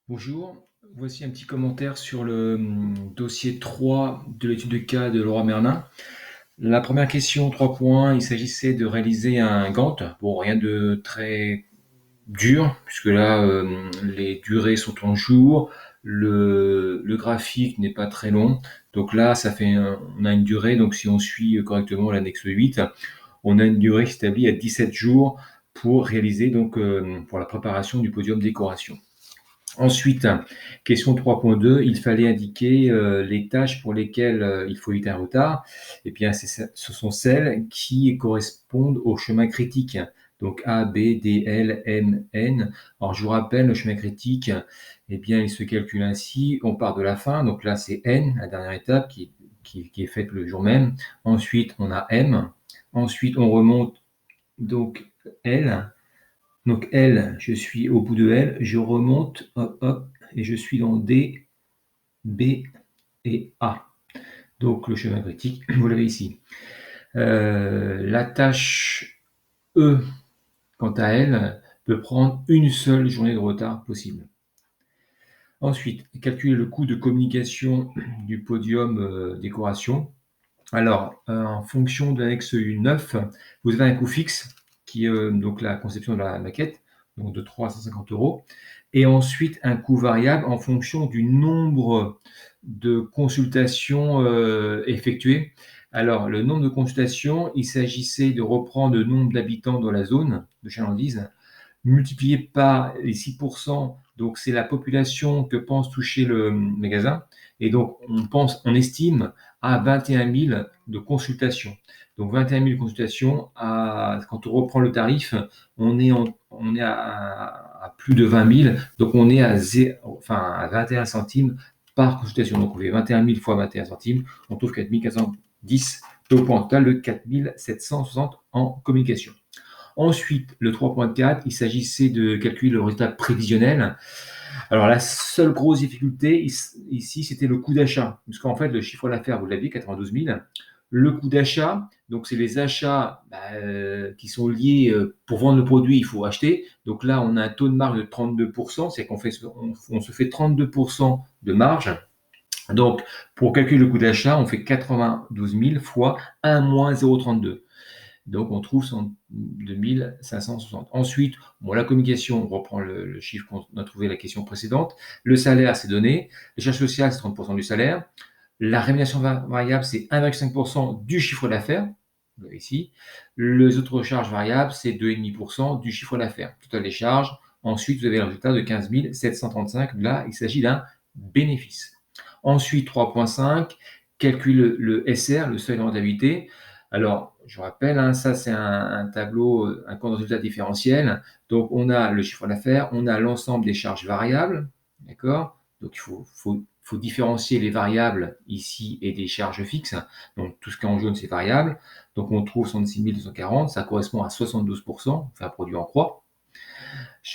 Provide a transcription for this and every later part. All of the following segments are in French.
Bonjour, voici un petit commentaire sur le dossier 3 de l'étude de cas de Laura Merlin. La première question, 3 points, il s'agissait de réaliser un Gantt. Bon, rien de très dur, puisque là, les durées sont en jours, le graphique n'est pas très long. Donc là, on a une durée, donc si on suit correctement l'annexe 8, on a une durée qui s'établit à 17 jours pour réaliser, donc, pour la préparation du podium décoration. Ensuite, question 3.2, il fallait indiquer les tâches pour lesquelles il faut éviter un retard. Eh bien, ce sont celles qui correspondent au chemin critique. Donc A, B, D, L, M, N. Alors, je vous rappelle, le chemin critique, eh bien, il se calcule ainsi. On part de la fin. Donc là, c'est N, la dernière étape qui est faite le jour même. Ensuite, on a M. Ensuite, on remonte donc L. Donc L, je suis au bout de L, je remonte, hop, hop, et je suis dans D, B et A. Donc le chemin critique, vous l'avez ici. La tâche E, quant à elle, peut prendre une seule journée de retard possible. Ensuite, calculer le coût de communication du podium décoration. Alors, en fonction de l'annexe 9, vous avez un coût fixe qui est donc la conception de la maquette, donc de 350 €, et ensuite un coût variable en fonction du nombre de consultations effectuées. Alors, le nombre de consultations, il s'agissait de reprendre le nombre d'habitants dans la zone de chalandise, multiplié par les 6%, donc c'est la population que pense toucher le magasin, et donc on estime à 21 000 de consultations. Donc 21 000 consultations, quand on reprend le tarif, on est à plus de 20 000, donc on est à 21 centimes par consultation. Donc on fait 21 000 fois 21 centimes, on trouve 4 410, donc pour un total de 4 760 en communication. Ensuite, le 3.4, il s'agissait de calculer le résultat prévisionnel. Alors, la seule grosse difficulté ici, c'était le coût d'achat. Parce qu'en fait, le chiffre d'affaires, vous l'aviez, 92 000. Le coût d'achat, donc c'est les achats qui sont liés pour vendre le produit, il faut acheter. Donc là, on a un taux de marge de 32%, c'est qu'on on se fait 32% de marge. Donc, pour calculer le coût d'achat, on fait 92 000 fois 1 moins 0,32. Donc, on trouve 2560. Ensuite, bon, la communication, on reprend le chiffre qu'on a trouvé la question précédente. Le salaire, c'est donné. Les charges sociales, c'est 30% du salaire. La rémunération variable, c'est 1,5% du chiffre d'affaires. Vous l'avez ici. Les autres charges variables, c'est 2,5% du chiffre d'affaires. Total des charges. Ensuite, vous avez le résultat de 15 735. Là, il s'agit d'un bénéfice. Ensuite, 3.5, calcule le SR, le seuil de rentabilité. Alors, je vous rappelle, ça c'est un tableau, un compte de résultat différentiel. Donc, on a le chiffre d'affaires, on a l'ensemble des charges variables, d'accord? Donc, il faut différencier les variables ici et des charges fixes. Donc, tout ce qui est en jaune, c'est variable. Donc, on trouve 66 240, ça correspond à 72%, enfin, un produit en croix.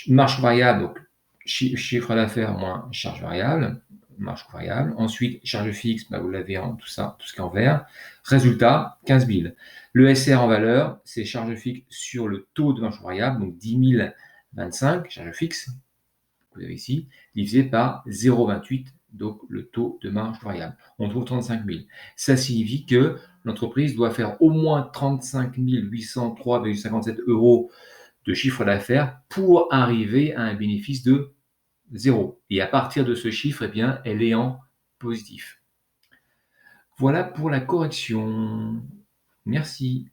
Marge variable, donc chiffre d'affaires moins charge variable, marge variable. Ensuite, charge fixe, vous l'avez en tout ça, tout ce qui est en vert. Résultat, 15 000. Le SR en valeur, c'est charge fixe sur le taux de marge variable, donc 10 025, charge fixe, que vous avez ici, divisé par 0,28, donc le taux de marge variable. On trouve 35 000. Ça signifie que l'entreprise doit faire au moins 35 803,57 € de chiffre d'affaires pour arriver à un bénéfice de 0. Et à partir de ce chiffre, eh bien, elle est en positif. Voilà pour la correction. Merci.